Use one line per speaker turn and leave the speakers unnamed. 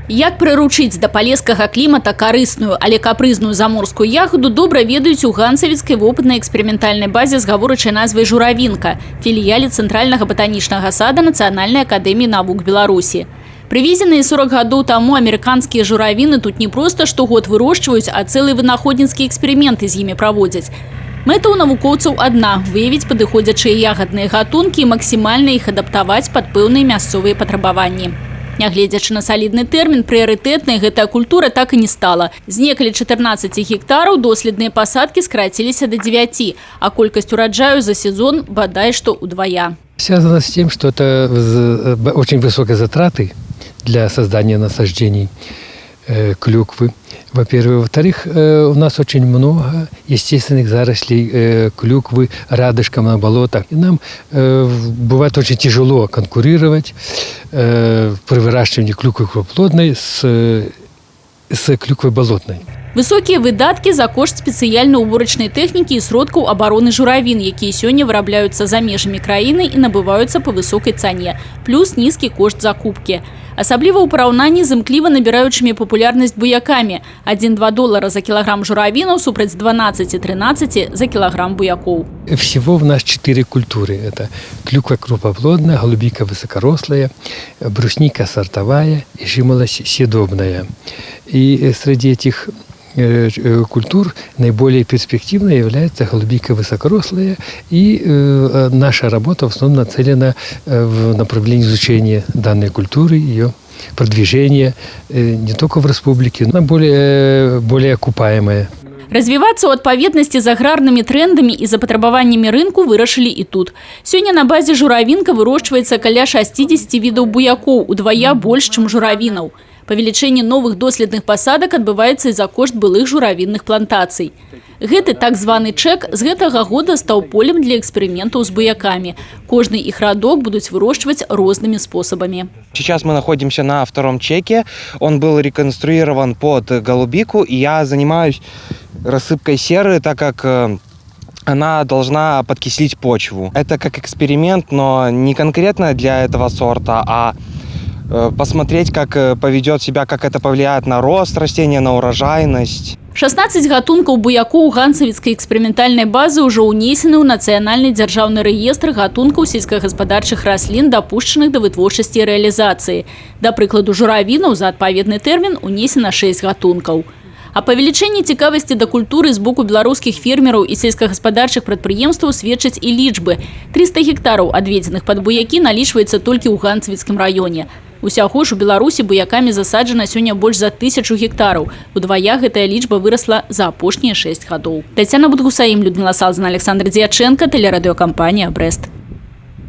Як прыручыць да палескага клімата карысную, але капрызную заморскую ягоду добра ведаюць у ганцавіцкай вопытнай эксперыментальнай базе з гаворачай назвай «Журавінка» філіяле Цэнтральнага батанічнага сада Нацыянальнай акадэміі навук Беларусі. Прывезеныя 40 гадоў таму амерыканскія журавіны тут не проста штогод вырошчваюць, а цэлыя вынаходніцкія эксперыменты з імі праводзяць. Мэта ў навукоўцаў адна – выявіць падыходзячыя ягадныя гатункі і максімальна іх адаптаваць пад пэўныя мясцовыя патрабаванні. Нягледзячы на салідны тэрмін, прыярытэтнай гэтая культура так і не стала. З некалі 14 гектараў доследныя пасадкі скараціліся до 9, а колькасць ураджаю за сезон бадай што удвая.
Связано с тем, что это очень высокие затраты для создания насаждений клюквы. Во-первых. Во-вторых, у нас очень много естественных зарослей клюквы рядышком на болотах. И нам бывает очень тяжело конкурировать при выращивании клюквы крупноплодной с клюквой болотной.
Высокія выдаткі за кошт спецыяльнай уборачнай тэхнікі і сродкаў абароны журавін, якія сёння вырабляюцца за межамі краіны і набываюцца па высокай цане, плюс нізкі кошт закупкі. Асабліва ў параўнанні з імкліва набіраючымі папулярнасць буякамі – $1–2 за кілаграм журавінаў супраць 12–13 за кілаграм буякоў.
Всего в нас 4 культуры. Это клюква крупноплодная, голубика высокорослая, брусника сортовая и жимолость съедобная. И среди этих культур наиболее перспективной является голубика высокорослая, и наша работа в основном нацелена в направлении изучения данной культуры, ее продвижения не только в республике, но более окупаемая.
Развівацца ў адпаведнасці з аграрнымі трэндамі і запатрабаваннямі рынку вырашылі і тут. Сёння на базе журавінка вырошчваецца каля 60 відаў буякоў, удвая больш, чым журавінаў. Павелічэнне новых доследных пасадак адбываецца і за кошт былых журавінных плантацый. Гэты так званы чэк з гэтага года стаў полем для эксперыментаў з буякамі. Кожны іх радок будуць вырошчваць рознымі спосабамі.
Сейчас мы находимся на втором чеке. Он был реконструирован под голубику, и я занимаюсь рассыпкой серы, так как она должна подкислить почву. Это как эксперимент, но не конкретно для этого сорта, а посмотреть, как поведет себя, как это повлияет на рост растения, на урожайность.
16 гатункаў буякоў ганцавіцкай эксперыментальнай базы ўжо ўнесены ў нацыянальны дзяржаўны рэестр гатункаў сельскагаспадарчых раслін, дапушчаных да вытворчасці і рэалізацыі. Да прыкладу, журавінаў за адпаведны тэрмін унесена 6 гатункаў. А павелічэнне цікавасці да культуры з боку беларускіх фермераў і сельскагаспадарчых прадпрыемстваў сведчаць і лічбы. 300 гектараў адведзеных пад буякі налічваецца толькі ў ганцавіцкім раёне. Усяго ж у Беларусі буякамі засаджана сёння больш за 1000 гектараў. Удвая гэтая лічба вырасла за апошнія 6 гадоў. Тацяна Будгусаім, Людмила Салзина, Александр Дьяченко, телерадиокомпания «Брест».